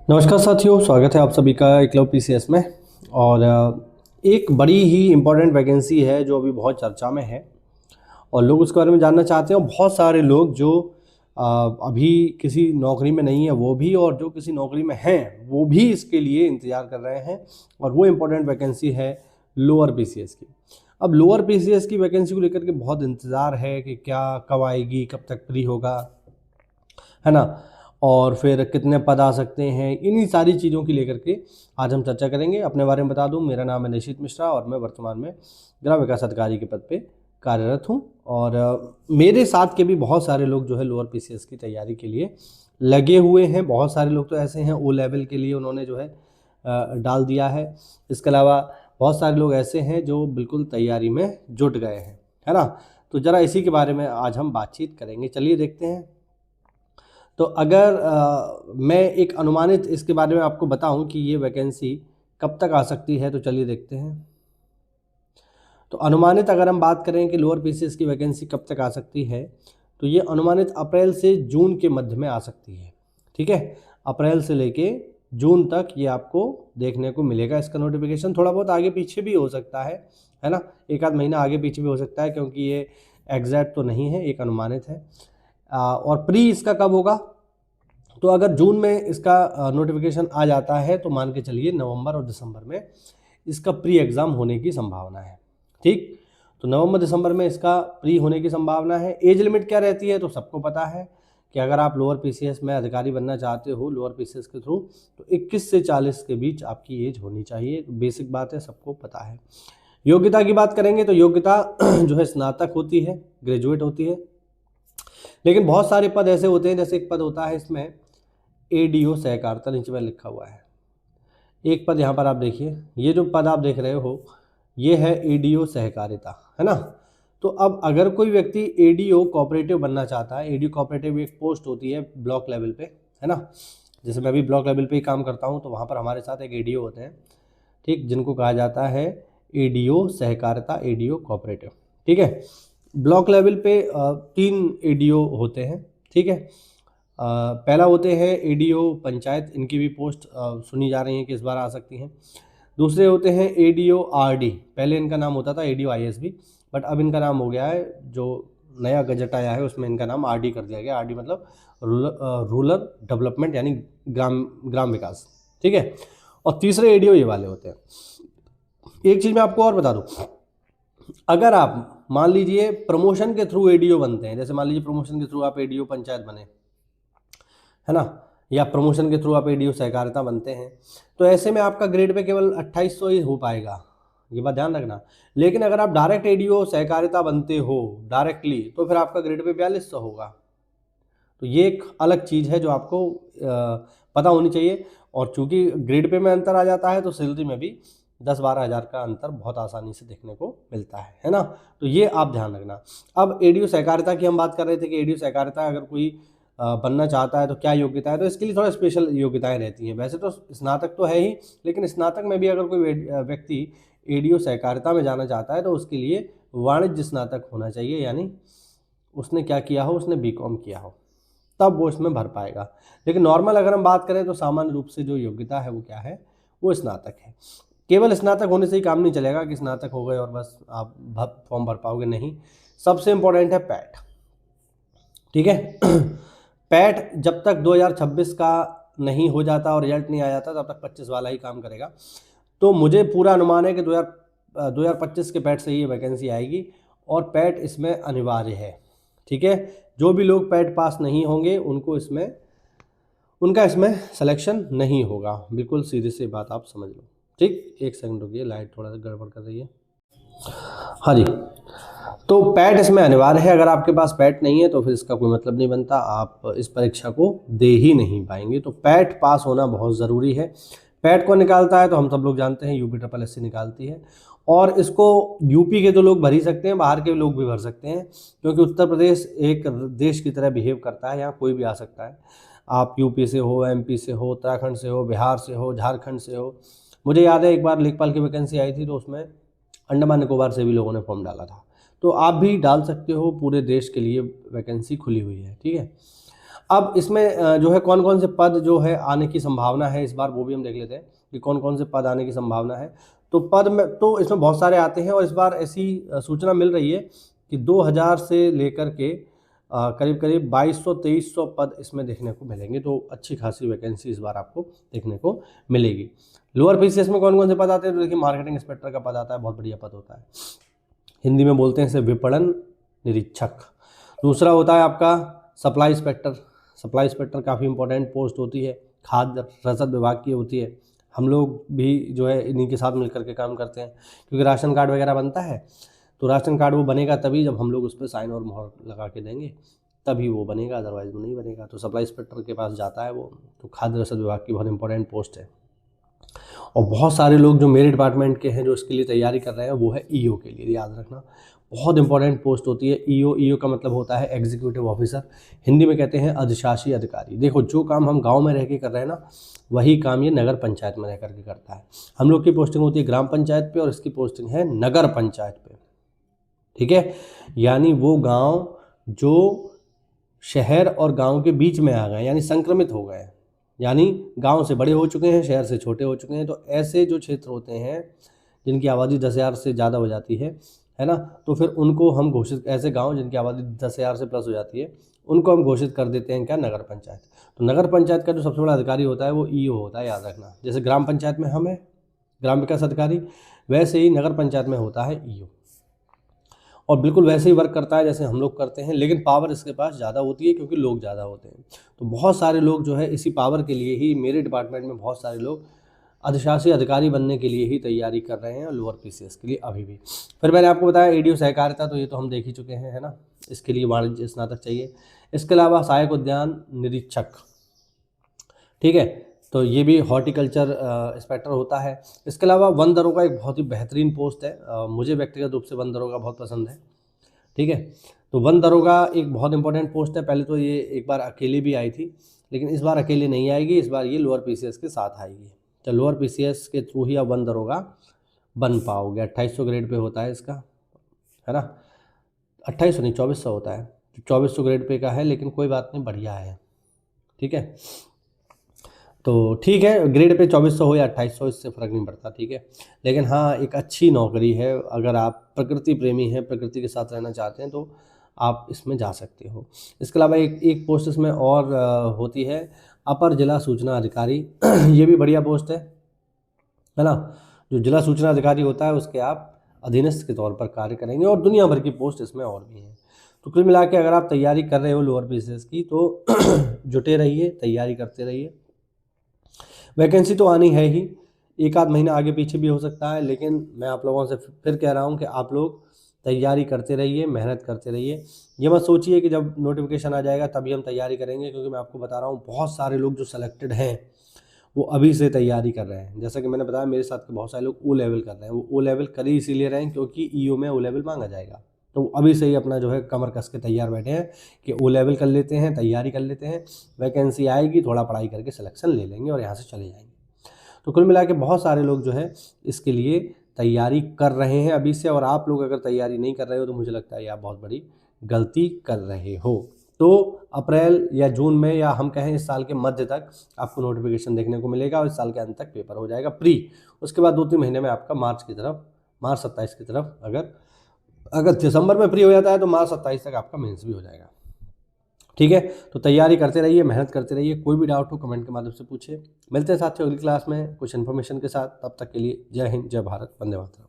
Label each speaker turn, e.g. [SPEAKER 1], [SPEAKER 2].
[SPEAKER 1] नमस्कार साथियों, स्वागत है आप सभी का एकलव्य पीसीएस में। और एक बड़ी ही इम्पोर्टेंट वैकेंसी है जो अभी बहुत चर्चा में है और लोग उसके बारे में जानना चाहते हैं। और बहुत सारे लोग जो अभी किसी नौकरी में नहीं है वो भी, और जो किसी नौकरी में हैं वो भी इसके लिए इंतज़ार कर रहे हैं। और वो इम्पोर्टेंट वैकेंसी है लोअर पीसीएस की। अब लोअर पीसीएस की वैकेंसी को लेकर के बहुत इंतज़ार है कि क्या कब आएगी, कब तक फ्री होगा, है ना, और फिर कितने पद आ सकते हैं। इन्हीं सारी चीज़ों की लेकर के आज हम चर्चा करेंगे। अपने बारे में बता दूं, मेरा नाम है निशित मिश्रा और मैं वर्तमान में ग्राम विकास अधिकारी के पद पे कार्यरत हूं। और मेरे साथ के भी बहुत सारे लोग जो है लोअर पीसीएस की तैयारी के लिए लगे हुए हैं। बहुत सारे लोग तो ऐसे हैं ओ लेवल के लिए उन्होंने जो है डाल दिया है। इसके अलावा बहुत सारे लोग ऐसे हैं जो बिल्कुल तैयारी में जुट गए हैं, है ना। तो ज़रा इसी के बारे में आज हम बातचीत करेंगे। चलिए देखते हैं। तो अगर मैं एक अनुमानित इसके बारे में आपको बताऊं कि ये वैकेंसी कब तक आ सकती है, तो चलिए देखते हैं। तो अनुमानित अगर हम बात करें कि लोअर पीसीएस की वैकेंसी कब तक आ सकती है, तो ये अनुमानित अप्रैल से जून के मध्य में आ सकती है। ठीक है, अप्रैल से लेके जून तक ये आपको देखने को मिलेगा। इसका नोटिफिकेशन थोड़ा बहुत आगे पीछे भी हो सकता है ना, एक आध महीना आगे पीछे भी हो सकता है, क्योंकि ये एग्जैक्ट तो नहीं है, एक अनुमानित है। और प्री इसका कब होगा, तो अगर जून में इसका नोटिफिकेशन आ जाता है तो मान के चलिए नवंबर और दिसंबर में इसका प्री एग्ज़ाम होने की संभावना है। ठीक, तो नवंबर दिसंबर में इसका प्री होने की संभावना है। एज लिमिट क्या रहती है, तो सबको पता है कि अगर आप लोअर पीसीएस में अधिकारी बनना चाहते हो लोअर पीसीएस के थ्रू, तो 21 से 40 के बीच आपकी एज होनी चाहिए। बेसिक बात है, सबको पता है। योग्यता की बात करेंगे तो योग्यता जो है स्नातक होती है, ग्रेजुएट होती है। लेकिन बहुत सारे पद ऐसे होते हैं, जैसे एक पद होता है इसमें एडीओ सहकारिता, नीचे में लिखा हुआ है। एक पद यहाँ पर आप देखिए, ये जो पद आप देख रहे हो ये है एडीओ सहकारिता, है ना। तो अब अगर कोई व्यक्ति एडीओ कोऑपरेटिव बनना चाहता है, एडीओ कोऑपरेटिव एक पोस्ट होती है ब्लॉक लेवल पे, है ना। जैसे मैं भी ब्लॉक लेवल पे ही काम करता हूँ, तो वहाँ पर हमारे साथ एक एडीओ होते हैं, ठीक, जिनको कहा जाता है एडीओ सहकारिता, एडीओ कोऑपरेटिव। ठीक है, ब्लॉक लेवल पे 3 एडीओ होते हैं। ठीक है, पहला होते हैं एडीओ पंचायत, इनकी भी पोस्ट सुनी जा रही है कि इस बार आ सकती हैं। दूसरे होते हैं एडीओ आरडी, पहले इनका नाम होता था एडीओ आईएसबी, बट अब इनका नाम हो गया है, जो नया गजट आया है उसमें इनका नाम आरडी कर दिया गया। आरडी मतलब रूरल डेवलपमेंट, यानी ग्राम विकास। ठीक है, और तीसरे एडीओ ये वाले होते हैं। एक चीज़ मैं आपको और बता दूं, अगर आप मान लीजिए प्रमोशन के थ्रू एडीओ बनते हैं, जैसे मान लीजिए प्रमोशन के थ्रू आप एडीओ पंचायत बने, है ना, या प्रमोशन के थ्रू आप एडीओ सहकारिता बनते हैं, तो ऐसे में आपका ग्रेड पे केवल 2800 ही हो पाएगा, ये बात ध्यान रखना। लेकिन अगर आप डायरेक्ट एडीओ सहकारिता बनते हो डायरेक्टली, तो फिर आपका ग्रेड पे 4200 होगा। तो ये एक अलग चीज़ है जो आपको पता होनी चाहिए। और चूंकि ग्रेड पे में अंतर आ जाता है, तो सैलरी में भी 10-12 हज़ार का अंतर बहुत आसानी से देखने को मिलता है ना। तो ये आप ध्यान रखना। अब एडीओ सहकारिता की हम बात कर रहे थे कि एडीओ सहकारिता अगर कोई बनना चाहता है तो क्या योग्यता है, तो इसके लिए थोड़ा स्पेशल योग्यताएं रहती हैं। वैसे तो स्नातक तो है ही, लेकिन स्नातक में भी अगर कोई व्यक्ति एडीओ सहकारिता में जाना चाहता है तो उसके लिए वाणिज्य स्नातक होना चाहिए, यानी उसने क्या किया हो, उसने बीकॉम किया हो, तब वो इसमें भर पाएगा। लेकिन नॉर्मल अगर हम बात करें तो सामान्य रूप से जो योग्यता है वो क्या है, वो स्नातक है। केवल स्नातक होने से ही काम नहीं चलेगा कि स्नातक हो गए और बस आप फॉर्म भर पाओगे, नहीं। सबसे इम्पोर्टेंट है पैट। ठीक है, पैट जब तक 2026 का नहीं हो जाता और रिजल्ट नहीं आ जाता, तब तक 25 वाला ही काम करेगा। तो मुझे पूरा अनुमान है कि 2025 के पैट से ही ये वैकेंसी आएगी, और पैट इसमें अनिवार्य है। ठीक है, जो भी लोग पैट पास नहीं होंगे उनका इसमें सिलेक्शन नहीं होगा। बिल्कुल सीधी सी बात आप समझ लो। ठीक, एक सेकंड रुकिए, लाइट थोड़ा सा गड़बड़ कर रही है। हाँ जी, तो पैट इसमें अनिवार्य है। अगर आपके पास पैट नहीं है तो फिर इसका कोई मतलब नहीं बनता, आप इस परीक्षा को दे ही नहीं पाएंगे। तो पैट पास होना बहुत ज़रूरी है। पैट को निकालता है तो हम सब लोग जानते हैं UPSSC निकालती है, और इसको यूपी के तो लोग भर ही सकते हैं, बाहर के लोग भी भर सकते हैं, क्योंकि उत्तर प्रदेश एक देश की तरह बिहेव करता है, यहाँ कोई भी आ सकता है। आप यूपी से हो, MP से हो, उत्तराखंड से हो, बिहार से हो, झारखंड से हो। मुझे याद है एक बार लेखपाल की वैकेंसी आई थी, तो उसमें अंडमान निकोबार से भी लोगों ने फॉर्म डाला था। तो आप भी डाल सकते हो, पूरे देश के लिए वैकेंसी खुली हुई है। ठीक है, अब इसमें जो है कौन कौन से पद जो है आने की संभावना है इस बार, वो भी हम देख लेते हैं कि कौन कौन से पद आने की संभावना है। तो पद में तो इसमें बहुत सारे आते हैं, और इस बार ऐसी सूचना मिल रही है कि 2000 से लेकर के करीब करीब 2200-2300 पद इसमें देखने को मिलेंगे। तो अच्छी खासी वैकेंसी इस बार आपको देखने को मिलेगी। लोअर पीसीएस में कौन कौन से पद आते हैं? तो देखिए, मार्केटिंग इंस्पेक्टर का पद आता है, बहुत बढ़िया पद होता है, हिंदी में बोलते हैं इसे विपणन निरीक्षक। दूसरा होता है आपका सप्लाई इंस्पेक्टर। सप्लाई इंस्पेक्टर काफ़ी इंपॉर्टेंट पोस्ट होती है, खाद्य रसद विभाग की होती है। हम लोग भी जो है इन्हीं के साथ मिलकर के काम करते हैं, क्योंकि राशन कार्ड वगैरह बनता है, तो राशन कार्ड वो बनेगा तभी जब हम लोग उस पर साइन और मोहर लगा के देंगे, तभी वो बनेगा, अदरवाइज वो नहीं बनेगा। तो सप्लाई इंस्पेक्टर के पास जाता है वो। तो खाद्य रसद विभाग की बहुत इंपॉर्टेंट पोस्ट है। और बहुत सारे लोग जो मेरे डिपार्टमेंट के हैं जो इसके लिए तैयारी कर रहे हैं, वो है ईओ के लिए। याद रखना, बहुत इंपॉर्टेंट पोस्ट होती है ईओ। ईओ का मतलब होता है एग्जीक्यूटिव ऑफिसर, हिंदी में कहते हैं अधिशासी अधिकारी। देखो, जो काम हम गांव में रह के कर रहे हैं ना, वही काम ये नगर पंचायत में रह करके करता है। हम लोग की पोस्टिंग होती है ग्राम पंचायत पे, और इसकी पोस्टिंग है नगर पंचायत पे। ठीक है, यानी वो गांव जो शहर और गांव के बीच में आ गए, यानी संक्रमित हो गए, यानी गांव से बड़े हो चुके हैं, शहर से छोटे हो चुके हैं। तो ऐसे जो क्षेत्र होते हैं जिनकी आबादी 10,000 से ज़्यादा हो जाती है ना, तो फिर उनको हम घोषित, ऐसे गांव जिनकी आबादी 10,000 से प्लस हो जाती है, उनको हम घोषित कर देते हैं क्या? नगर पंचायत। तो नगर पंचायत का जो सबसे बड़ा अधिकारी होता है वो ईओ होता है, याद रखना। जैसे ग्राम पंचायत में हम है ग्राम विकास अधिकारी, वैसे ही नगर पंचायत में होता है ईओ, और बिल्कुल वैसे ही वर्क करता है जैसे हम लोग करते हैं, लेकिन पावर इसके पास ज़्यादा होती है क्योंकि लोग ज़्यादा होते हैं। तो बहुत सारे लोग जो है इसी पावर के लिए ही, मेरे डिपार्टमेंट में बहुत सारे लोग अधिशासी अधिकारी बनने के लिए ही तैयारी कर रहे हैं, लोअर पीसीएस के लिए अभी भी। फिर मैंने आपको बताया एडीओ सहकारिता, तो ये तो हम देख ही चुके हैं, है ना। इसके लिए वाणिज्य स्नातक चाहिए। इसके अलावा सहायक उद्यान निरीक्षक, ठीक है, तो ये भी हॉर्टिकल्चर इंस्पेक्टर होता है। इसके अलावा वन दरोगा एक बहुत ही बेहतरीन पोस्ट है, मुझे व्यक्तिगत रूप से वन दरोगा बहुत पसंद है। ठीक है, तो वन दरोगा एक बहुत इंपॉर्टेंट पोस्ट है। पहले तो ये एक बार अकेले भी आई थी, लेकिन इस बार अकेले नहीं आएगी, इस बार ये लोअर पीसीएस के साथ आएगी। तो लोअर पीसीएस के थ्रू ही आप वन दरोगा बन पाओगे। 2800 ग्रेड पे होता है इसका, है ना। 2800 नहीं, 2400 होता है। 2400 ग्रेड पे का है, लेकिन कोई बात नहीं, बढ़िया है। ठीक है, तो ठीक है, ग्रेड पे 2400 हो या 2800, इससे फ़र्क नहीं पड़ता। ठीक है, लेकिन हाँ, एक अच्छी नौकरी है। अगर आप प्रकृति प्रेमी हैं, प्रकृति के साथ रहना चाहते हैं, तो आप इसमें जा सकते हो। इसके अलावा एक पोस्ट इसमें और होती है, अपर जिला सूचना अधिकारी। ये भी बढ़िया पोस्ट है ना। जो जिला सूचना अधिकारी होता है उसके आप अधीनस्थ के तौर पर कार्य करेंगे, और दुनिया भर की पोस्ट इसमें और भी हैं। तो कुल मिला के अगर आप तैयारी कर रहे हो लोअर पीसीएस की, तो जुटे रहिए, तैयारी करते रहिए। वैकेंसी तो आनी है ही, एक आध महीना आगे पीछे भी हो सकता है, लेकिन मैं आप लोगों से फिर कह रहा हूँ कि आप लोग तैयारी करते रहिए, मेहनत करते रहिए। ये मत सोचिए कि जब नोटिफिकेशन आ जाएगा तभी हम तैयारी करेंगे, क्योंकि मैं आपको बता रहा हूँ बहुत सारे लोग जो सेलेक्टेड हैं वो अभी से तैयारी कर रहे हैं। जैसा कि मैंने बताया, मेरे साथ के बहुत सारे लोग ओ लेवल कर रहे हैं। वो ओ लेवल कर ही इसीलिए रहे हैं क्योंकि ईओ में ओ लेवल मांगा जाएगा। तो अभी से ही अपना जो है कमर कस के तैयार बैठे हैं कि ओ लेवल कर लेते हैं, तैयारी कर लेते हैं, वैकेंसी आएगी, थोड़ा पढ़ाई करके सिलेक्शन ले लेंगे और यहाँ से चले जाएंगे। तो कुल मिला के बहुत सारे लोग जो है इसके लिए तैयारी कर रहे हैं अभी से, और आप लोग अगर तैयारी नहीं कर रहे हो तो मुझे लगता है आप बहुत बड़ी गलती कर रहे हो। तो अप्रैल या जून में, या हम कहें इस साल के मध्य तक आपको नोटिफिकेशन देखने को मिलेगा, और इस साल के अंत तक पेपर हो जाएगा प्री। उसके बाद 2-3 महीने में आपका मार्च 27 की तरफ, अगर दिसंबर में प्री हो जाता है तो मार्च 27 तक आपका मेंस भी हो जाएगा। ठीक है, तो तैयारी करते रहिए, मेहनत करते रहिए। कोई भी डाउट हो कमेंट के माध्यम से पूछिए। मिलते हैं साथियों अगली क्लास में कुछ इन्फॉर्मेशन के साथ। तब तक के लिए जय हिंद, जय भारत, वंदे मातरम।